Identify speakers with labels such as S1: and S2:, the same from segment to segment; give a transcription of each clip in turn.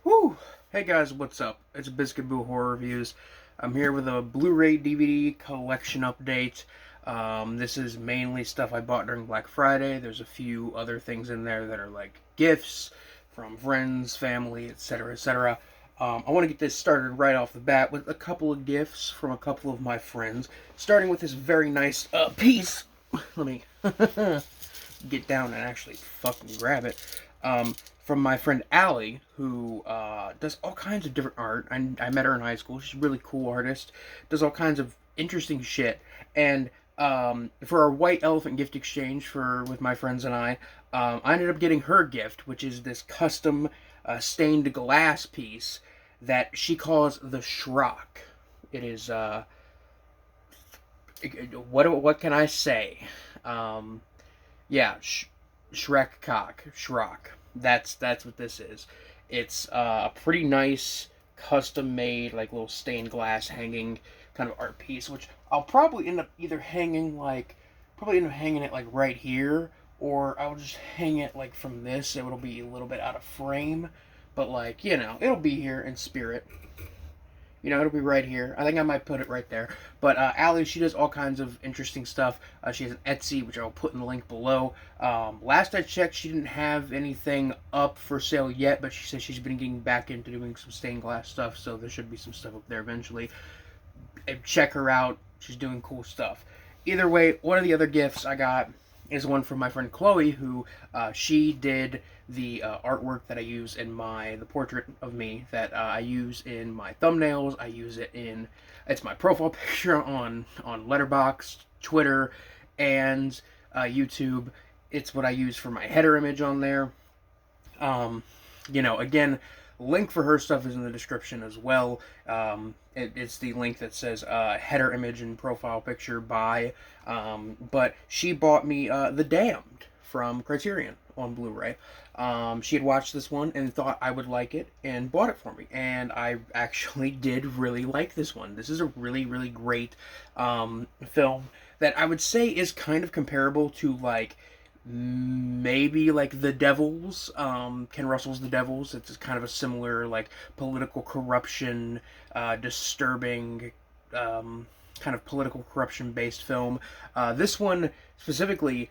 S1: Whew! Hey guys, what's up? It's Biscuit Boo Horror Reviews. I'm here with a Blu-ray DVD collection update. This is mainly stuff I bought during Black Friday. There's a few other things in there that are like gifts from friends, family, etc., etc. I want to get this started right off the bat with a couple of gifts from a couple of my friends. Starting with this very nice piece. Let me get down and actually fucking grab it. From my friend Allie, who does all kinds of different art. I met her in high school. She's a really cool artist. Does all kinds of interesting shit. And for our white elephant gift exchange with my friends and I ended up getting her gift, which is this custom stained glass piece that she calls the Shrock. It is what can I say? Yeah, Shrek cock, Shrock. That's what this is. It's a pretty nice, custom-made, like little stained glass hanging kind of art piece, which I'll probably end up either probably end up hanging it like right here, or I'll just hang it like from this. So it'll be a little bit out of frame, but like it'll be here in spirit. It'll be right here. I think I might put it right there. But Allie, she does all kinds of interesting stuff. She has an Etsy, which I'll put in the link below. Last I checked, she didn't have anything up for sale yet, but she says she's been getting back into doing some stained glass stuff, so there should be some stuff up there eventually. Check her out. She's doing cool stuff. Either way, one of the other gifts I got is one from my friend Chloe, who she did the artwork that I use in the portrait of me that I use in my thumbnails. I use it it's my profile picture on Letterboxd, Twitter, and YouTube. It's what I use for my header image on there. Again, link for her stuff is in the description as well. It's the link that says header image and profile picture by. But she bought me The Damned from Criterion on Blu-ray. She had watched this one and thought I would like it and bought it for me. And I actually did really like this one. This is a really, really great film that I would say is kind of comparable to like maybe like The Devils, Ken Russell's The Devils. It's kind of a similar like political corruption, disturbing kind of political corruption based film. This one specifically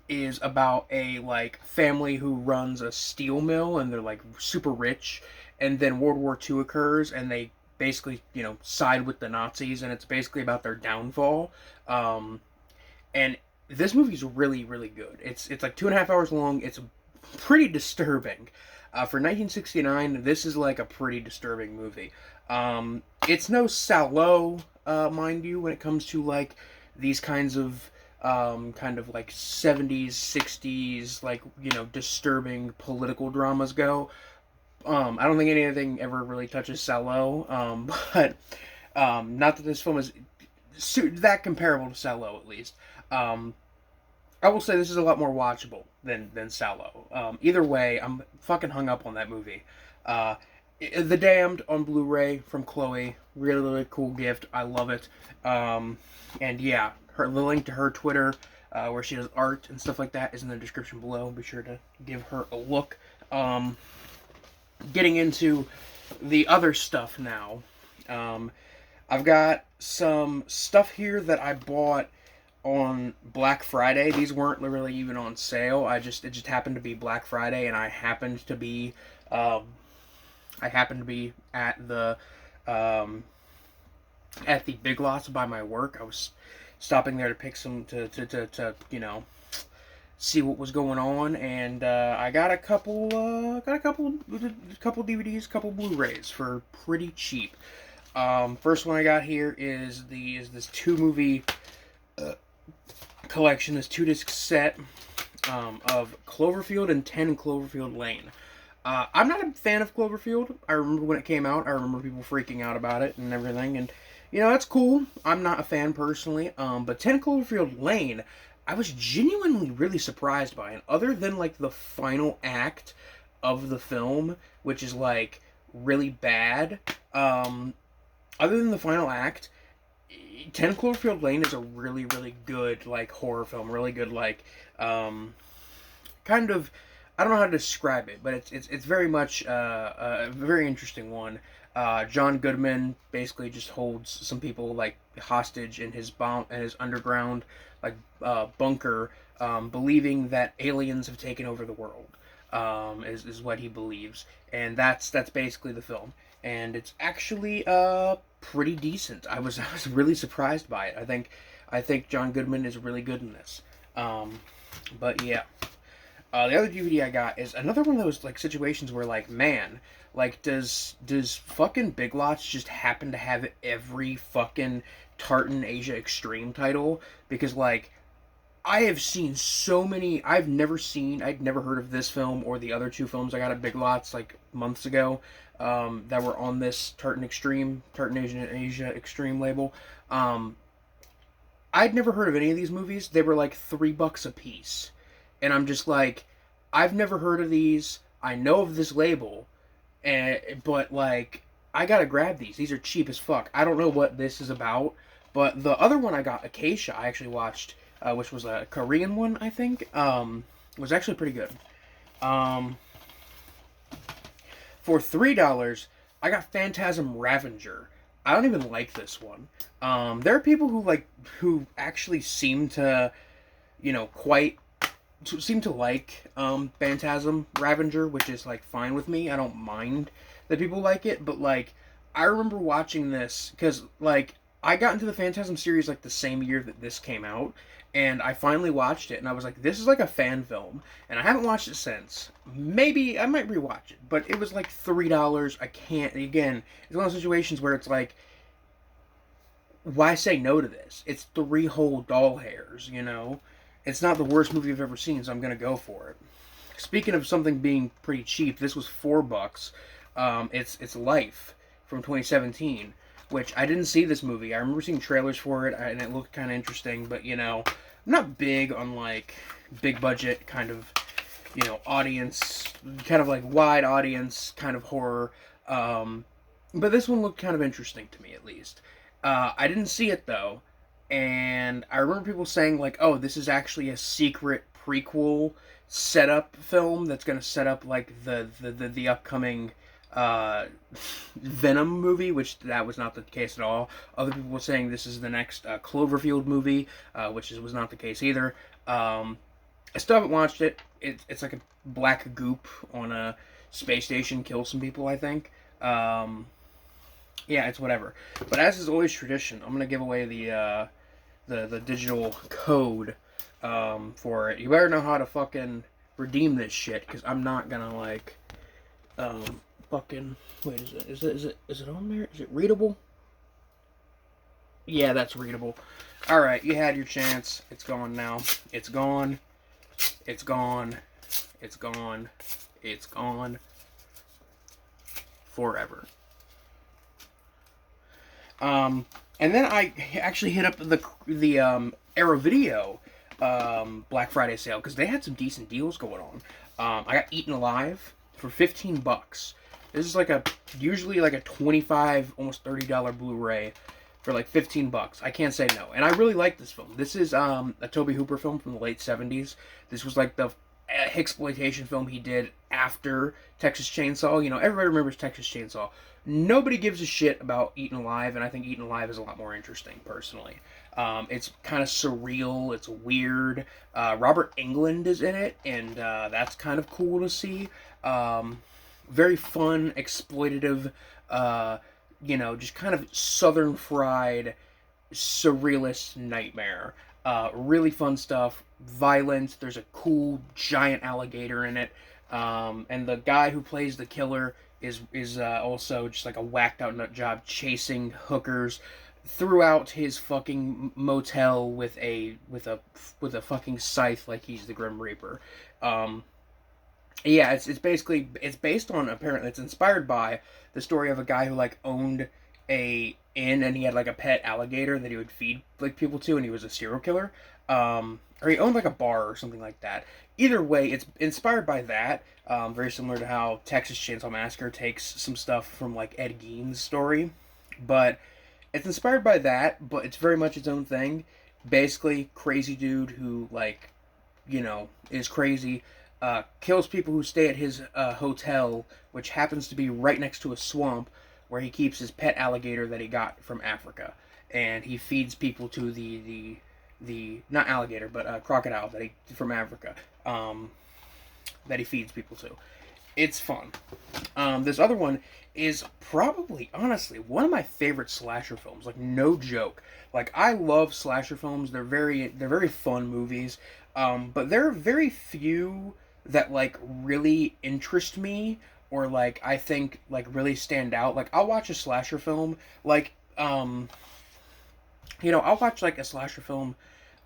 S1: is about a like family who runs a steel mill, and they're like super rich, and then World War II occurs and they basically side with the Nazis, and it's basically about their downfall. And this movie's really, really good. It's like 2.5 hours long. It's pretty disturbing. For 1969, this is like a pretty disturbing movie. It's no Salo, mind you, when it comes to like these kinds of kind of like 70s, 60s, like disturbing political dramas go. I don't think anything ever really touches Salo, but not that this film is that comparable to Salo, at least. I will say this is a lot more watchable than Salo. Either way, I'm fucking hung up on that movie. The Damned on Blu-ray from Chloe. Really, really cool gift. I love it. And yeah, the link to her Twitter, where she does art and stuff like that, is in the description below. Be sure to give her a look. Getting into the other stuff now. I've got some stuff here that I bought on Black Friday. These weren't really even on sale. It just happened to be Black Friday, and I happened to be at the Big Lots by my work. I was stopping there to pick some to see what was going on, and I got a couple DVDs, couple Blu-rays for pretty cheap. First one I got here is this 2-movie collection, this 2-disc set of Cloverfield and 10 Cloverfield Lane. I'm not a fan of Cloverfield. I remember when it came out. I remember people freaking out about it and everything, and that's cool. I'm not a fan personally, but 10 Cloverfield Lane, I was genuinely really surprised by. And other than like the final act of the film, which is like really bad, other than the final act, 10 Cloverfield Lane is a really, really good like horror film. Really good like kind of I don't know how to describe it, but it's very much a very interesting one. John Goodman basically just holds some people like hostage in his bomb in his underground like bunker, believing that aliens have taken over the world. Is what he believes, and that's basically the film. And it's actually pretty decent. I was really surprised by it. I think John Goodman is really good in this. But yeah. The other DVD I got is another one of those like situations where like, man, like does fucking Big Lots just happen to have every fucking Tartan Asia Extreme title? Because like I have seen so many. I'd never heard of this film or the other two films I got at Big Lots like months ago, that were on this Tartan Asia Extreme label. Um, I'd never heard of any of these movies. They were like $3 a piece, and I'm just like, I've never heard of these. I know of this label, but like, I gotta grab these. These are cheap as fuck. I don't know what this is about, but the other one I got, Acacia, I actually watched, which was a Korean one, I think, was actually pretty good. Um, for $3, I got Phantasm Ravager. I don't even like this one. There are people who actually seem to, quite seem to like Phantasm Ravager, which is like fine with me. I don't mind that people like it, but like I remember watching this because like I got into the Phantasm series like the same year that this came out, and I finally watched it, and I was like, this is like a fan film, and I haven't watched it since. Maybe I might rewatch it, but it was like $3. I can't. Again, it's one of those situations where it's like, why say no to this? It's three whole doll hairs. It's not the worst movie I've ever seen, so I'm gonna go for it. Speaking of something being pretty cheap, this was $4. It's Life from 2017, which I didn't see this movie. I remember seeing trailers for it, and it looked kind of interesting. But I'm not big on like big budget kind of audience, kind of like wide audience kind of horror. But this one looked kind of interesting to me, at least. I didn't see it though, and I remember people saying like, "Oh, this is actually a secret prequel setup film that's going to set up like the upcoming Venom movie," which that was not the case at all. Other people were saying this is the next Cloverfield movie, which was not the case either. I still haven't watched it. It's like a black goop on a space station, kills some people, I think. Yeah, it's whatever. But as is always tradition, I'm gonna give away the digital code for it. You better know how to fucking redeem this shit, because I'm not gonna like fucking wait. Is it on there? Is it readable? Yeah, that's readable. All right, you had your chance. It's gone now. It's gone. It's gone. It's gone. It's gone. Forever. And then I actually hit up the Arrow Video Black Friday sale because they had some decent deals going on. I got Eaten Alive for $15. This is usually like a 25, almost $30 Blu-ray for like $15. I can't say no, and I really like this film. This is a Tobe Hooper film from the late '70s. This was like the exploitation film he did after Texas Chainsaw. Everybody remembers Texas Chainsaw. Nobody gives a shit about Eaten Alive, and I think Eaten Alive is a lot more interesting, personally. It's kind of surreal. It's weird. Robert Englund is in it, and that's kind of cool to see. Very fun, exploitative, just kind of southern fried, surrealist nightmare. Really fun stuff. Violent. There's a cool giant alligator in it. And the guy who plays the killer is also just like a whacked out nut job chasing hookers throughout his fucking motel with a fucking scythe like he's the Grim Reaper. Yeah, it's based on, apparently it's inspired by the story of a guy who like owned a inn, and he had like a pet alligator that he would feed like people to, and he was a serial killer. Or he owned like a bar or something like that. Either way, it's inspired by that. Very similar to how Texas Chainsaw Massacre takes some stuff from like Ed Gein's story, but it's inspired by that. But it's very much its own thing. Basically, crazy dude who is crazy. kills people who stay at his hotel, which happens to be right next to a swamp where he keeps his pet alligator that he got from Africa, and he feeds people to the not alligator but crocodile that he from Africa, that he feeds people to. It's fun. This other one is probably, honestly, one of my favorite slasher films. Like, no joke. Like, I love slasher films. They're very fun movies. But there are very few that like really interest me, or like I think like really stand out. Like, I'll watch a slasher film. Like, I'll watch like a slasher film.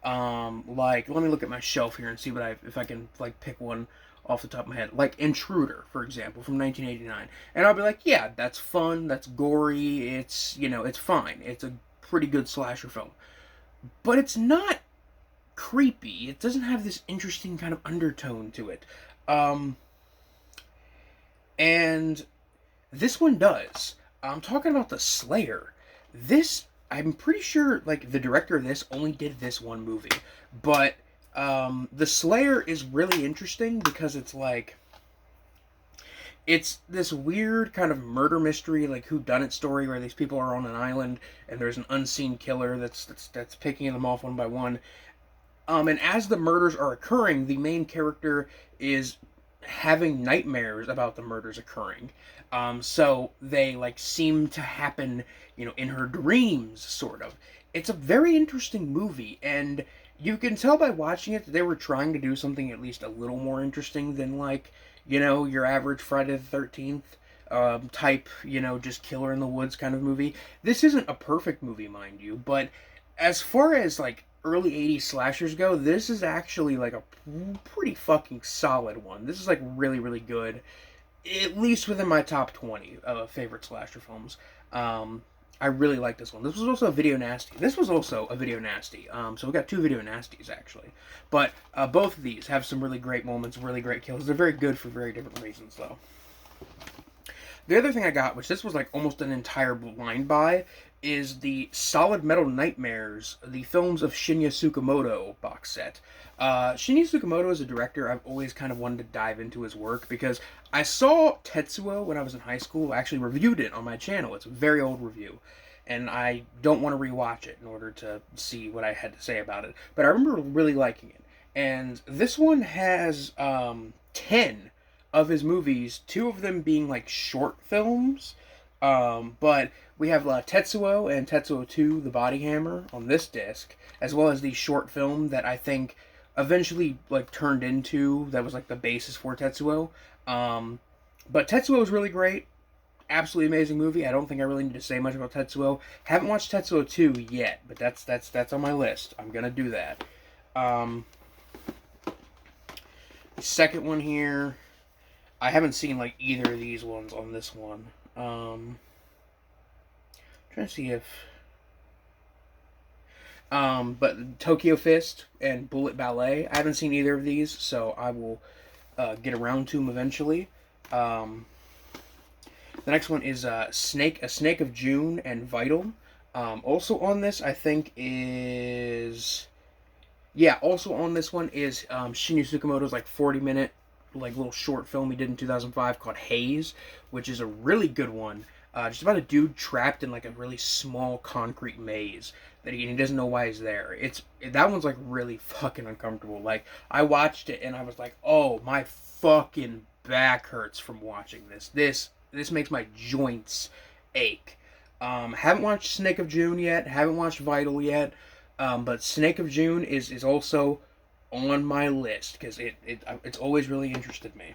S1: Like, let me look at my shelf here and see if I can like pick one off the top of my head. Like Intruder, for example, from 1989. And I'll be like, yeah, that's fun, that's gory, it's fine. It's a pretty good slasher film. But it's not creepy. It doesn't have this interesting kind of undertone to it. And this one does. I'm talking about The Slayer. I'm pretty sure, like, the director of this only did this one movie. But The Slayer is really interesting because it's this weird kind of murder mystery, like whodunit story, where these people are on an island and there's an unseen killer that's picking them off one by one. And as the murders are occurring, the main character is having nightmares about the murders occurring. So they like seem to happen, in her dreams, sort of. It's a very interesting movie, and you can tell by watching it that they were trying to do something at least a little more interesting than like, your average Friday the 13th type, just killer in the woods kind of movie. This isn't a perfect movie, mind you, but as far as like early 80s slashers go, this is actually like a pretty fucking solid one. This is like really, really good. At least within my top 20 favorite slasher films. I really like this one. This was also a Video Nasty. So we got two Video Nasties, actually. But both of these have some really great moments, really great kills. They're very good for very different reasons, though. The other thing I got, which this was like almost an entire blind buy, is the Solid Metal Nightmares, the films of Shinya Tsukamoto box set. Shinya Tsukamoto is a director I've always kind of wanted to dive into his work, because I saw Tetsuo when I was in high school. I actually reviewed it on my channel. It's a very old review, and I don't want to rewatch it in order to see what I had to say about it. But I remember really liking it. And this one has 10 of his movies, 2 of them being like short films. But we have Tetsuo and Tetsuo 2, The Body Hammer, on this disc, as well as the short film that I think eventually like turned into, that was like the basis for Tetsuo. But Tetsuo is really great. Absolutely amazing movie. I don't think I really need to say much about Tetsuo. Haven't watched Tetsuo 2 yet, but that's on my list. I'm gonna do that. The second one here, I haven't seen like either of these ones on this one. Trying to see if but Tokyo Fist and Bullet Ballet, I haven't seen either of these, so I will get around to them eventually. The next one is A Snake of June and Vital. Also on this, I think is also on this one is Shinya Tsukamoto's like 40-minute like little short film he did in 2005 called Haze, which is a really good one. Just about a dude trapped in like a really small concrete maze that he doesn't know why he's there. That one's like really fucking uncomfortable. Like, I watched it and I was like, oh, my fucking back hurts from watching this. This makes my joints ache. Haven't watched Snake of June yet. Haven't watched Vital yet. But Snake of June is also on my list because it's always really interested me.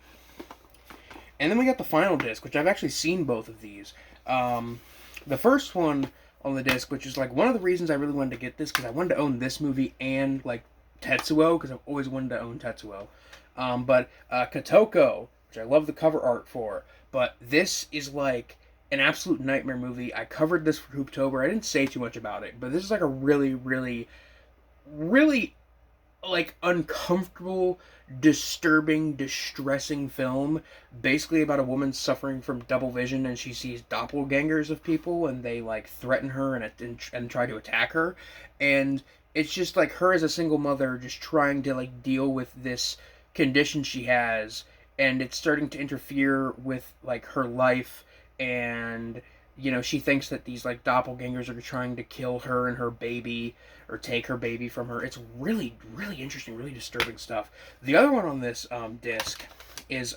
S1: And then we got the final disc, which I've actually seen both of these. The first one on the disc, which is like one of the reasons I really wanted to get this, because I wanted to own this movie and like Tetsuo, because I've always wanted to own Tetsuo. But Kotoko, which I love the cover art for, but this is like an absolute nightmare movie. I covered this for Hooptober. I didn't say too much about it, but this is like a really, really, really like uncomfortable, disturbing, distressing film, basically about a woman suffering from double vision, and she sees doppelgangers of people, and they like threaten her and try to attack her, and it's just like her as a single mother just trying to like deal with this condition she has, and it's starting to interfere with like her life, and she thinks that these like doppelgangers are trying to kill her and her baby or take her baby from her. It's really, really interesting, really disturbing stuff. The other one on this disc is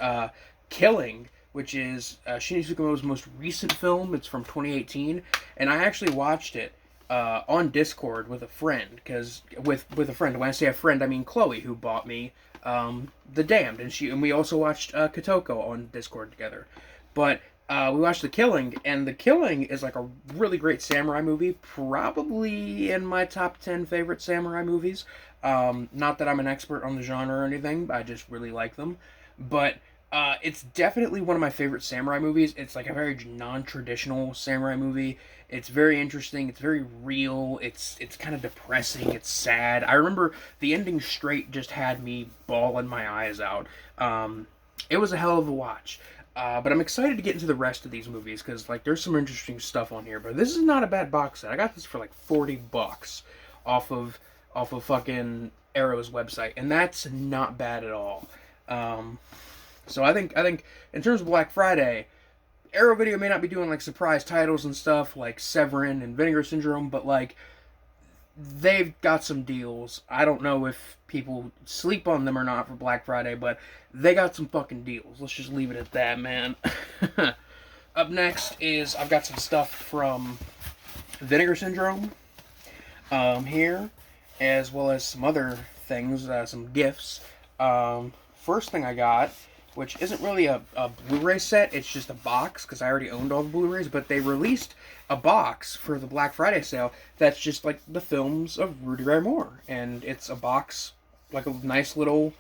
S1: Killing, which is Shinji Tsukamoto's most recent film. It's from 2018, and I actually watched it on Discord with a friend, because with a friend. When I say a friend, I mean Chloe, who bought me The Damned, and we also watched Kotoko on Discord together. But we watched The Killing, and The Killing is like a really great samurai movie, probably in my top 10 favorite samurai movies. Not that I'm an expert on the genre or anything, I just really like them. But it's definitely one of my favorite samurai movies. It's like a very non-traditional samurai movie. It's very interesting. It's very real. It's kind of depressing. It's sad. I remember the ending straight just had me bawling my eyes out. It was a hell of a watch. But I'm excited to get into the rest of these movies, because like there's some interesting stuff on here. But this is not a bad box set. I got this for like $40 off of fucking Arrow's website, and that's not bad at all. So I think in terms of Black Friday, Arrow Video may not be doing like surprise titles and stuff like Severin and Vinegar Syndrome, but like they've got some deals. I don't know if people sleep on them or not for Black Friday, but they got some fucking deals. Let's just leave it at that, man. Up next is I've got some stuff from Vinegar Syndrome here, as well as some other things, some gifts. First thing I got, which isn't really a Blu-ray set, it's just a box, because I already owned all the Blu-rays, but they released a box for the Black Friday sale that's just like the films of Rudy Ray Moore, and it's a box, like a nice little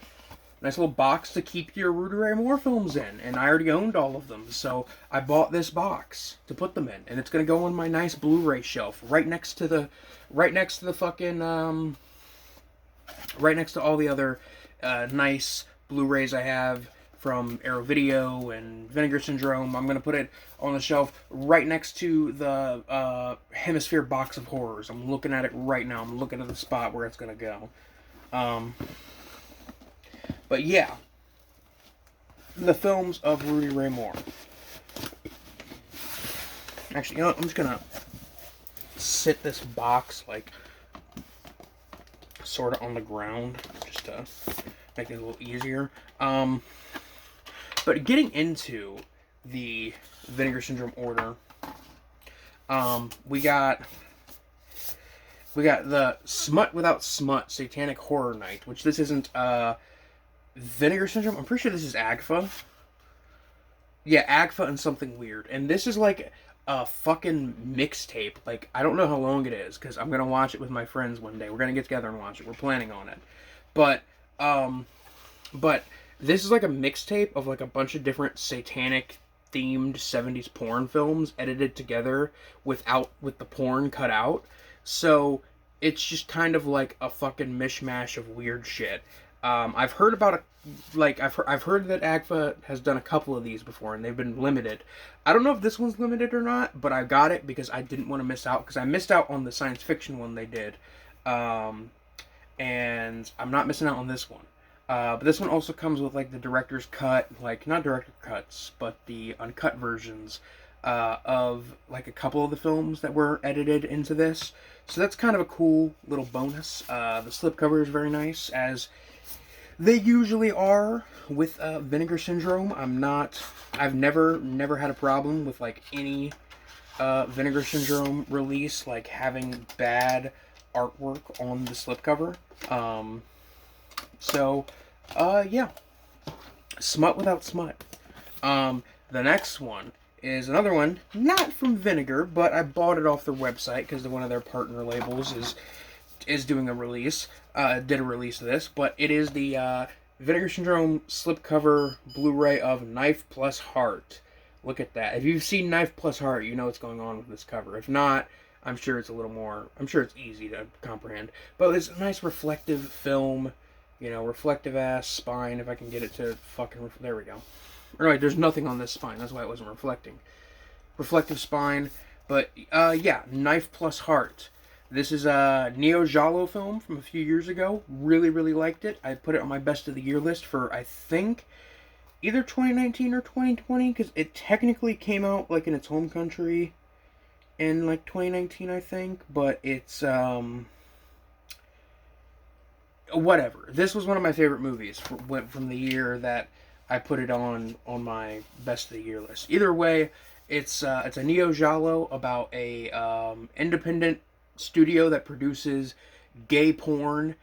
S1: box to keep your Rudy Ray Moore films in, and I already owned all of them, so I bought this box to put them in, and it's gonna go on my nice Blu-ray shelf right next to the fucking right next to all the other nice Blu-rays I have from Arrow Video and Vinegar Syndrome. I'm going to put it on the shelf right next to the Hemisphere Box of Horrors. I'm looking at it right now. I'm looking at the spot where it's going to go. But yeah, the films of Rudy Ray Moore. Actually, you know what? I'm just going to sit this box like sort of on the ground just to make it a little easier. But getting into the Vinegar Syndrome order, we got the Smut Without Smut Satanic Horror Night, which this isn't Vinegar Syndrome. I'm pretty sure this is AGFA. Yeah, AGFA and something weird. And this is like a fucking mixtape. Like, I don't know how long it is, because I'm gonna watch it with my friends one day. We're gonna get together and watch it. We're planning on it. But this is like a mixtape of like a bunch of different satanic themed 70s porn films edited together with the porn cut out. So it's just kind of like a fucking mishmash of weird shit. I've heard about I've heard that AGFA has done a couple of these before, and they've been limited. I don't know if this one's limited or not, but I got it because I didn't want to miss out, because I missed out on the science fiction one they did. And I'm not missing out on this one. But this one also comes with like the director's cut, like not director cuts, but the uncut versions of like a couple of the films that were edited into this. So that's kind of a cool little bonus. The slipcover is very nice, as they usually are with Vinegar Syndrome. I've never had a problem with like any Vinegar Syndrome release like having bad artwork on the slipcover. Yeah. Smut Without Smut. The next one is another one, not from Vinegar, but I bought it off their website because one of their partner labels is doing a release. Did a release of this, but it is the Vinegar Syndrome slipcover Blu-ray of Knife Plus Heart. Look at that. If you've seen Knife Plus Heart, you know what's going on with this cover. If not, I'm sure it's it's easy to comprehend. But it's a nice reflective film, reflective ass spine, if I can get it to fucking, there we go. Alright, there's nothing on this spine, that's why it wasn't reflecting. Reflective spine, but yeah, Knife Plus Heart. This is a Neo Giallo film from a few years ago. Really, really liked it. I put it on my best of the year list for, I think, either 2019 or 2020, because it technically came out like in its home country in like 2019, I think. But it's whatever. This was one of my favorite movies from the year that I put it on my best of the year list. Either way, it's a Neo Giallo about a independent studio that produces gay porn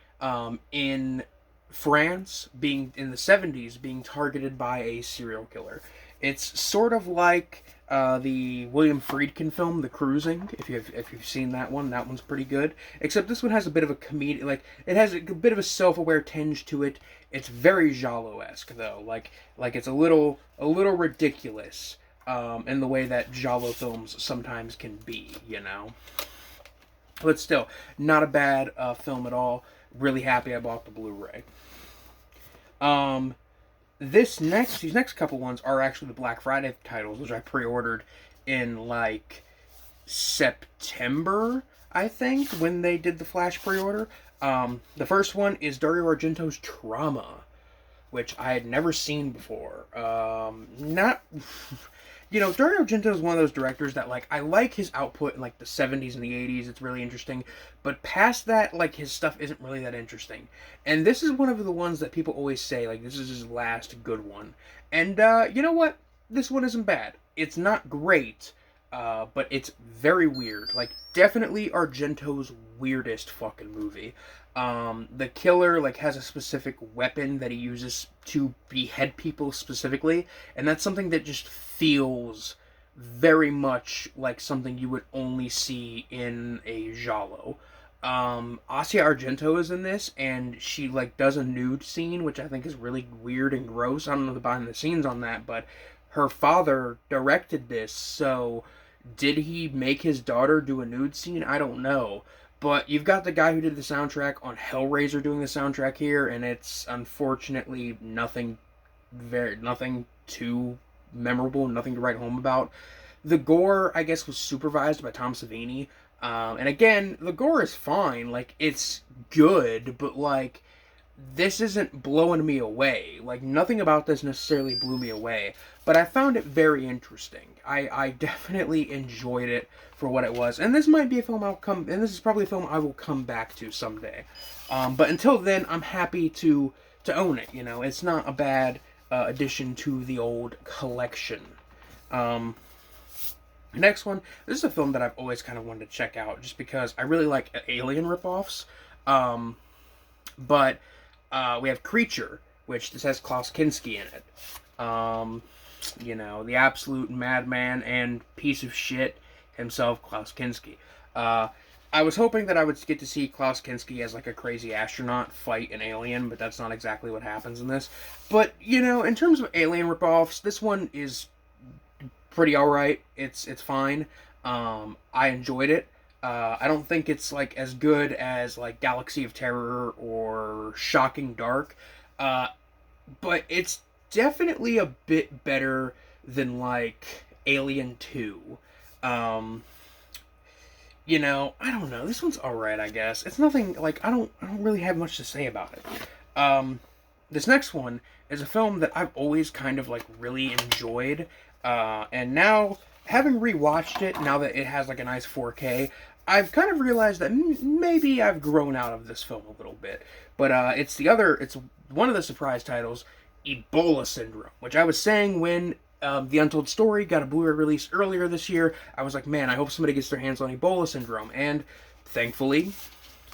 S1: in France, being in the 70s, being targeted by a serial killer. It's sort of like the William Friedkin film, The Cruising. If you've seen that one's pretty good. Except this one has a bit of a comedic, like it has a bit of a self-aware tinge to it. It's very Giallo-esque though, like it's a little ridiculous in the way that Giallo films sometimes can be, you know. But still, not a bad film at all. Really happy I bought the Blu-ray. Um, these next couple ones are actually the Black Friday titles, which I pre-ordered in like September, I think, when they did the Flash pre-order. The first one is Dario Argento's Trauma, which I had never seen before. Not, Dario Argento is one of those directors that, like, I like his output in, like, the 70s and the 80s. It's really interesting. But past that, like, his stuff isn't really that interesting. And this is one of the ones that people always say, like, this is his last good one. And, you know what? This one isn't bad. It's not great, but it's very weird. Like, definitely Argento's weirdest fucking movie. The killer, like, has a specific weapon that he uses to behead people specifically, and that's something that just feels very much like something you would only see in a giallo. Asia Argento is in this, and she, like, does a nude scene, which I think is really weird and gross. I don't know the behind the scenes on that, but her father directed this, so did he make his daughter do a nude scene? I don't know. But you've got the guy who did the soundtrack on Hellraiser doing the soundtrack here, and it's unfortunately nothing too memorable, nothing to write home about. The gore, I guess, was supervised by Tom Savini. And again, the gore is fine. Like, it's good, but, like, this isn't blowing me away. Like, nothing about this necessarily blew me away. But I found it very interesting. I definitely enjoyed it for what it was. And this might be a film and this is probably a film I will come back to someday. But until then, I'm happy to own it, you know. It's not a bad addition to the old collection. Next one, this is a film that I've always kind of wanted to check out, just because I really like Alien ripoffs. But we have Creature, which this has Klaus Kinski in it. The absolute madman and piece of shit himself, Klaus Kinski. I was hoping that I would get to see Klaus Kinski as, like, a crazy astronaut fight an alien, but that's not exactly what happens in this. But, in terms of Alien ripoffs, this one is pretty alright. It's fine. I enjoyed it. I don't think it's, like, as good as, like, Galaxy of Terror or Shocking Dark. But it's definitely a bit better than, like, Alien 2. I don't know. This one's alright, I guess. It's nothing, like, I don't really have much to say about it. This next one is a film that I've always kind of, like, really enjoyed. And now, having rewatched it, now that it has, like, a nice 4K, I've kind of realized that maybe I've grown out of this film a little bit. But it's one of the surprise titles, Ebola Syndrome, which I was saying when The Untold Story got a Blu-ray release earlier this year. I was like, man, I hope somebody gets their hands on Ebola Syndrome. And thankfully,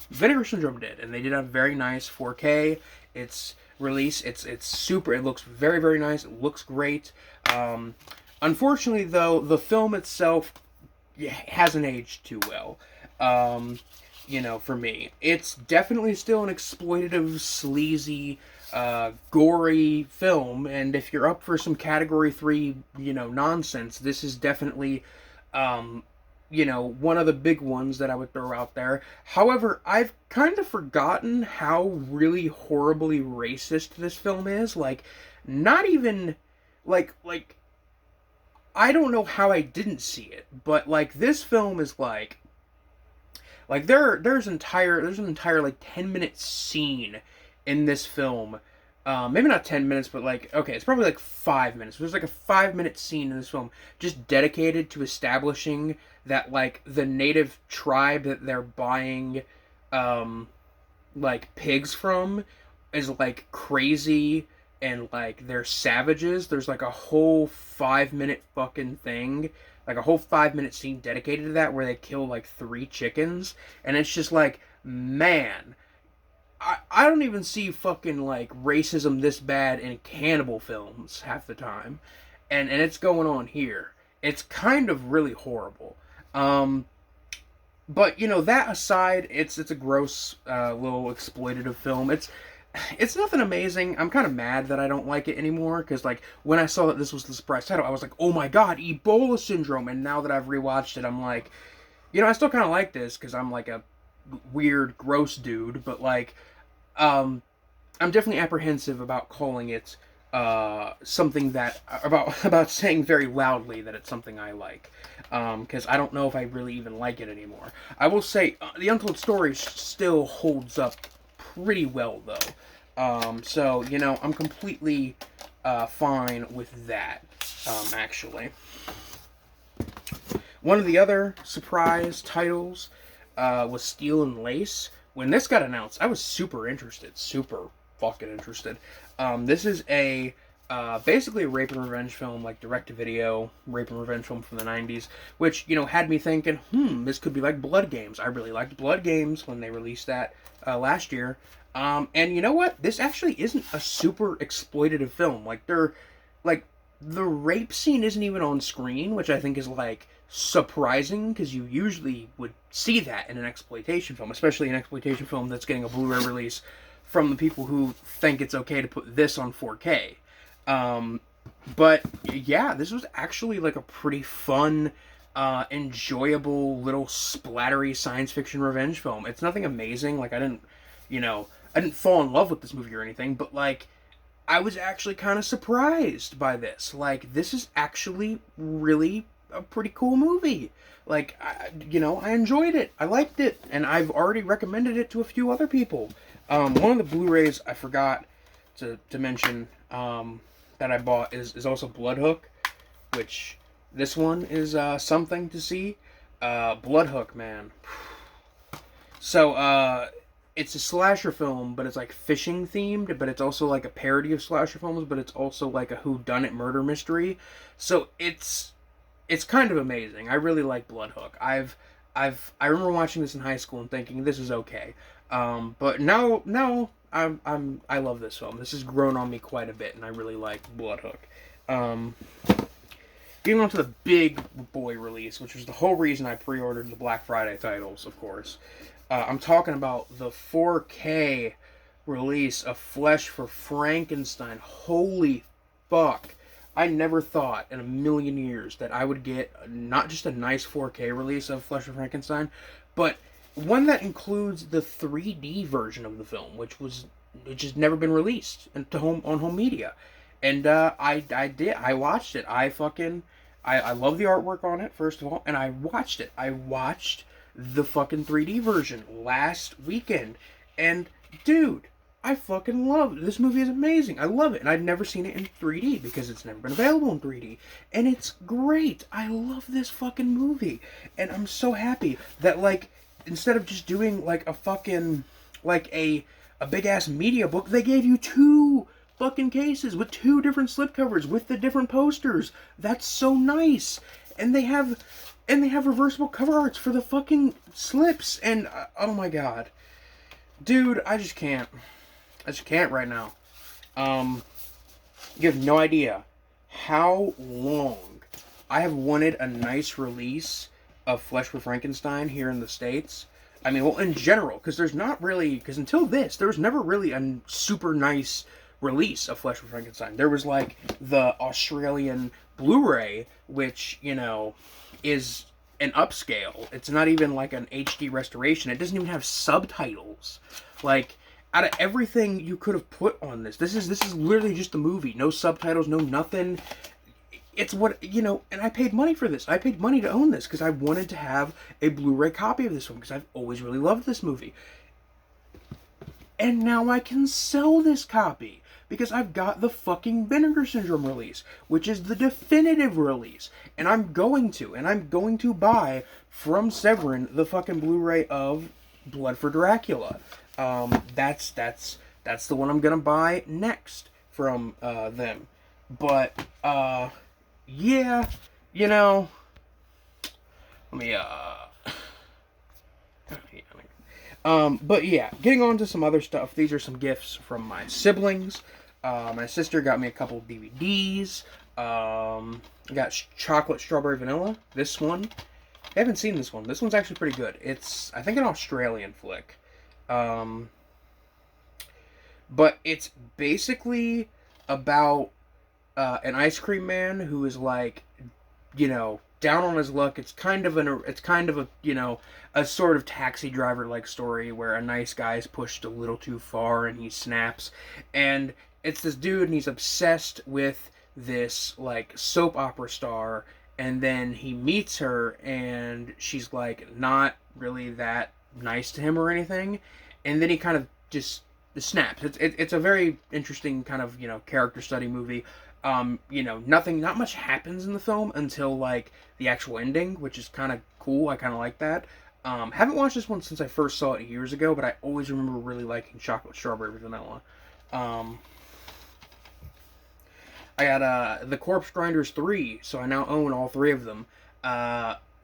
S1: Vinegar Syndrome did. And they did a very nice 4K. It's release. It's super. It looks very, very nice. It looks great. Unfortunately, though, the film itself hasn't aged too well. For me. It's definitely still an exploitative, sleazy, gory film, and if you're up for some Category 3, nonsense, this is definitely, one of the big ones that I would throw out there. However, I've kind of forgotten how really horribly racist this film is. Like, not even, like, I don't know how I didn't see it, but, like, this film is, like, Like there's an entire like 10-minute scene in this film. Maybe not 10 minutes, but like, okay, it's probably like 5 minutes. There's like a 5-minute scene in this film just dedicated to establishing that like the native tribe that they're buying like pigs from is like crazy and like they're savages. There's like a whole 5-minute fucking thing, like a whole 5-minute scene dedicated to that where they kill like 3 chickens, and it's just like, man, I don't even see fucking like racism this bad in cannibal films half the time, and it's going on here. It's kind of really horrible. But you know, that aside, it's a gross little exploitative film. It's nothing amazing. I'm kind of mad that I don't like it anymore because like when I saw that this was the surprise title, I was like, oh my god, Ebola Syndrome. And now that I've rewatched it, I'm like, you know, I still kind of like this because I'm like a weird, gross dude. But like, I'm definitely apprehensive about calling it something that about saying very loudly that it's something I like, because I don't know if I really even like it anymore. I will say the Untold Story still holds up pretty well though, so you know I'm completely fine with that. Actually, one of the other surprise titles was Steel and Lace. When this got announced, I was super interested, super fucking interested. This is a basically a rape and revenge film, like direct-to-video rape and revenge film from the 90s, which, you know, had me thinking, this could be like Blood Games. I really liked Blood Games when they released that last year. And you know what? This actually isn't a super exploitative film. Like, the rape scene isn't even on screen, which I think is, like, surprising, because you usually would see that in an exploitation film, especially an exploitation film that's getting a Blu-ray release from the people who think it's okay to put this on 4K. But yeah, this was actually like a pretty fun, enjoyable little splattery science fiction revenge film. It's nothing amazing. Like I didn't fall in love with this movie or anything, but like I was actually kind of surprised by this. Like this is actually really a pretty cool movie. Like I enjoyed it. I liked it, and I've already recommended it to a few other people. One of the Blu-rays I forgot to mention that I bought is also Bloodhook, which this one is something to see. Bloodhook, man. So it's a slasher film, but it's like fishing themed, but it's also like a parody of slasher films, but it's also like a whodunit murder mystery. So it's kind of amazing. I really like Bloodhook. I remember watching this in high school and thinking this is okay. But now I love this film. This has grown on me quite a bit, and I really like Bloodhook. Getting on to the big boy release, which was the whole reason I pre-ordered the Black Friday titles, of course. I'm talking about the 4K release of Flesh for Frankenstein. Holy fuck. I never thought in a million years that I would get not just a nice 4K release of Flesh for Frankenstein, but one that includes the 3D version of the film, which has never been released on home media. And I watched it. I love the artwork on it, first of all, and I watched it. I watched the fucking 3D version last weekend, and dude, I fucking love it. This movie is amazing. I love it, and I'd never seen it in 3D because it's never been available in 3D, and it's great. I love this fucking movie, and I'm so happy that like instead of just doing like a fucking like a big ass media book, they gave you 2 fucking cases with 2 different slipcovers with the different posters. That's so nice. And they have reversible cover arts for the fucking slips, and oh my god. Dude, I just can't right now. You have no idea how long I have wanted a nice release of Flesh for Frankenstein here in the States. I mean, well, in general, because until this, there was never really a super nice release of Flesh for Frankenstein. There was like the Australian Blu-ray, which, you know, is an upscale. It's not even like an HD restoration. It doesn't even have subtitles. Like, out of everything you could have put on this is literally just the movie. No subtitles, no nothing. it's what, and I paid money for this. I paid money to own this because I wanted to have a Blu-ray copy of this one because I've always really loved this movie. And now I can sell this copy because I've got the fucking Vinegar Syndrome release, which is the definitive release. And I'm going to buy from Severin the fucking Blu-ray of Blood for Dracula. That's the one I'm gonna buy next from them. But yeah, let me but yeah, getting on to some other stuff. These are some gifts from my siblings. My sister got me a couple of DVDs. I got Chocolate Strawberry Vanilla. This one. I haven't seen this one. This one's actually pretty good. It's, I think, an Australian flick. But it's basically about an ice cream man who is like, down on his luck. It's kind of a a sort of Taxi Driver like story where a nice guy is pushed a little too far and he snaps. And it's this dude and he's obsessed with this like soap opera star, and then he meets her and she's like not really that nice to him or anything, and then he kind of just snaps. It's a very interesting kind of character study movie. Not much happens in the film until like the actual ending, which is kind of cool. I kind of like that. Haven't watched this one since I first saw it years ago, but I always remember really liking Chocolate Strawberry Vanilla. I got The Corpse Grinders 3, so I now own all three of them.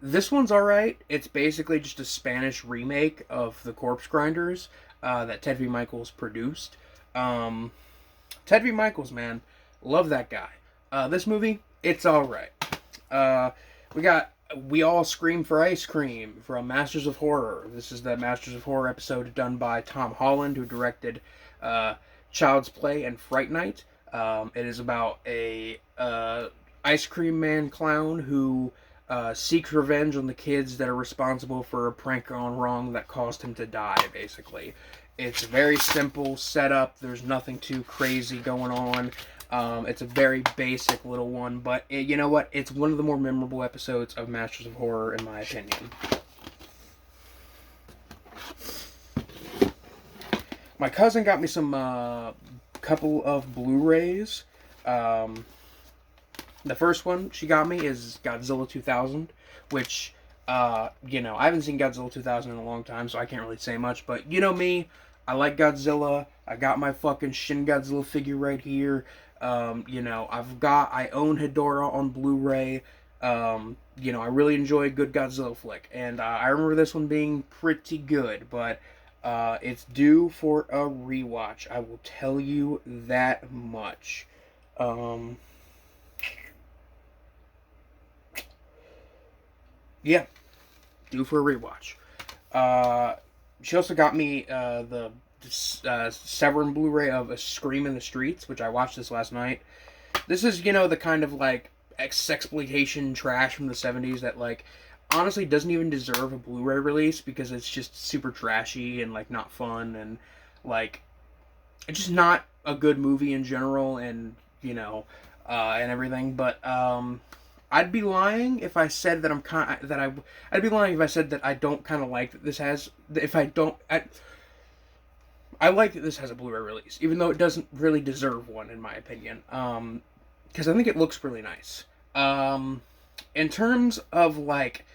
S1: This one's alright. It's basically just a Spanish remake of The Corpse Grinders that Ted V. Michaels produced. Ted V. Michaels, man. Love that guy. This movie, it's alright. We got We All Scream for Ice Cream from Masters of Horror. This is the Masters of Horror episode done by Tom Holland, who directed Child's Play and Fright Night. It is about a ice cream man clown who seeks revenge on the kids that are responsible for a prank gone wrong that caused him to die, basically. It's a very simple setup. There's nothing too crazy going on. It's a very basic little one, but you know what? It's one of the more memorable episodes of Masters of Horror, in my opinion. My cousin got me some couple of Blu-rays. The first one she got me is Godzilla 2000, which, I haven't seen Godzilla 2000 in a long time, so I can't really say much, but you know me, I like Godzilla. I got my fucking Shin Godzilla figure right here. I own Hedorah on Blu-ray. I really enjoy a good Godzilla flick, and I remember this one being pretty good, but it's due for a rewatch. I will tell you that much. Yeah, due for a rewatch. She also got me the Severin Blu-ray of A Scream in the Streets, which I watched this last night. This is, the kind of like sexploitation trash from the 70s that like honestly doesn't even deserve a Blu-ray release because it's just super trashy and like not fun, and like it's just not a good movie in general, and and everything. But I'd be lying if I said that I'd be lying if I said that I don't kind of like that this has. If I don't, I like that this has a Blu-ray release, even though it doesn't really deserve one, in my opinion. Because I think it looks really nice. In terms of like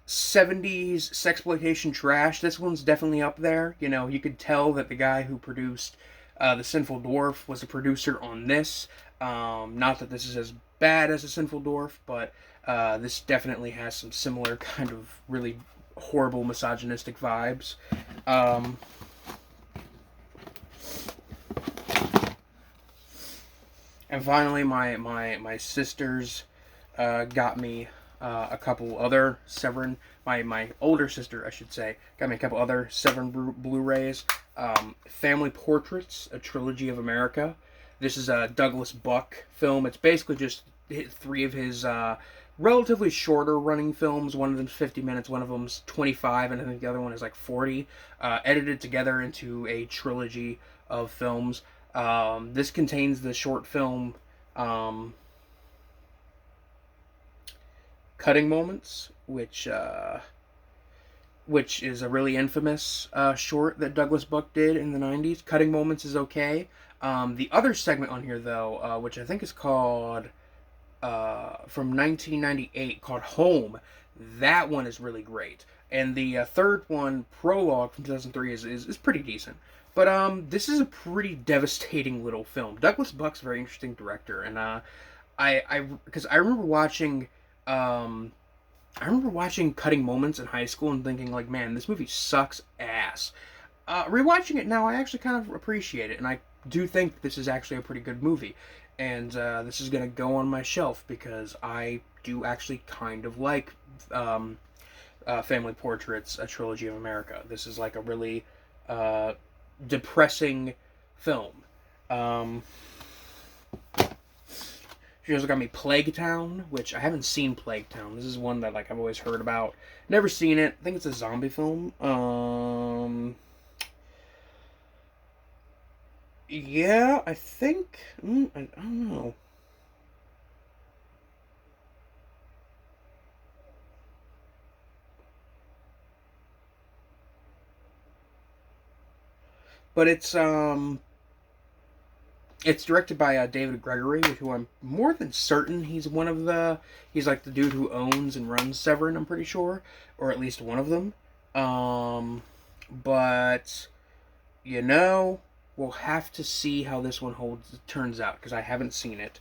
S1: 70s sexploitation trash, this one's definitely up there. You could tell that the guy who produced The Sinful Dwarf was a producer on this. Not that this is as bad as The Sinful Dwarf, but this definitely has some similar kind of really horrible misogynistic vibes. And finally, my sisters got me a couple other Severin. My older sister, I should say, got me a couple other Severin Blu-rays. Family Portraits, a Trilogy of America. This is a Douglas Buck film. It's basically just three of his relatively shorter running films. One of them's 50 minutes, one of them's 25, and I think the other one is like 40. Edited together into a trilogy of films. This contains the short film Cutting Moments, which is a really infamous short that Douglas Buck did in the 90s. Cutting Moments is okay. The other segment on here, though, which I think is called from 1998, called Home, that one is really great. And the third one, Prologue from 2003, is pretty decent. But this is a pretty devastating little film. Douglas Buck's a very interesting director, and because I remember watching Cutting Moments in high school and thinking, like, man, this movie sucks ass. Rewatching it now, I actually kind of appreciate it, and I do think this is actually a pretty good movie. And this is going to go on my shelf because I do actually kind of like Family Portraits, A Trilogy of America. This is like a really depressing film. Um, she also got me Plague Town, which I haven't seen Plague Town. This is one that like I've always heard about. Never seen it. I think it's a zombie film. Yeah, I think. I don't know. But it's directed by David Gregory, who I'm more than certain he's like the dude who owns and runs Severin. I'm pretty sure, or at least one of them. But you know, we'll have to see how this one turns out because I haven't seen it.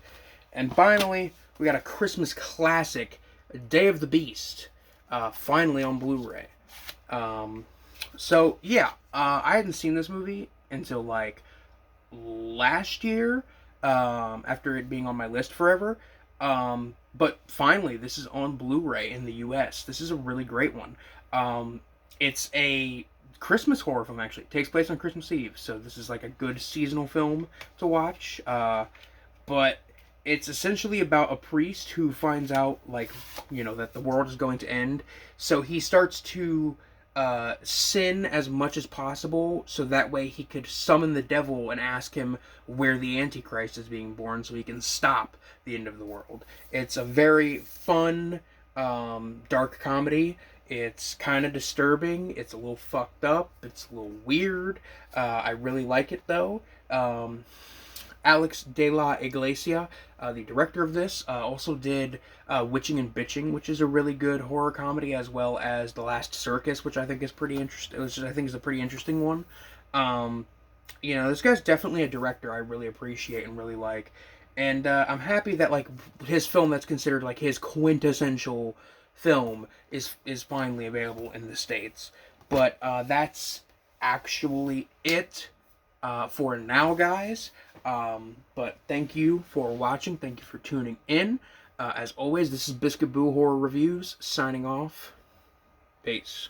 S1: And finally, we got a Christmas classic, Day of the Beast, finally on Blu-ray. Um, so yeah, I hadn't seen this movie until like last year, after it being on my list forever. But finally, this is on Blu-ray in the U.S. This is a really great one. It's a Christmas horror film, actually. It takes place on Christmas Eve, so this is like a good seasonal film to watch. But it's essentially about a priest who finds out, like, that the world is going to end. So he starts to sin as much as possible so that way he could summon the devil and ask him where the Antichrist is being born so he can stop the end of the world. It's a very fun, dark comedy. It's kind of disturbing. It's a little fucked up. It's a little weird. I really like it though. Alex de la Iglesia, the director of this, also did Witching and Bitching, which is a really good horror comedy, as well as The Last Circus, which I think is pretty interesting. Which I think is a pretty interesting one. This guy's definitely a director I really appreciate and really like, and I'm happy that like his film that's considered like his quintessential film is finally available in the States. But that's actually it for now, guys. But thank you for watching. Thank you for tuning in. As always, this is Biscuit Boo Horror Reviews signing off. Peace.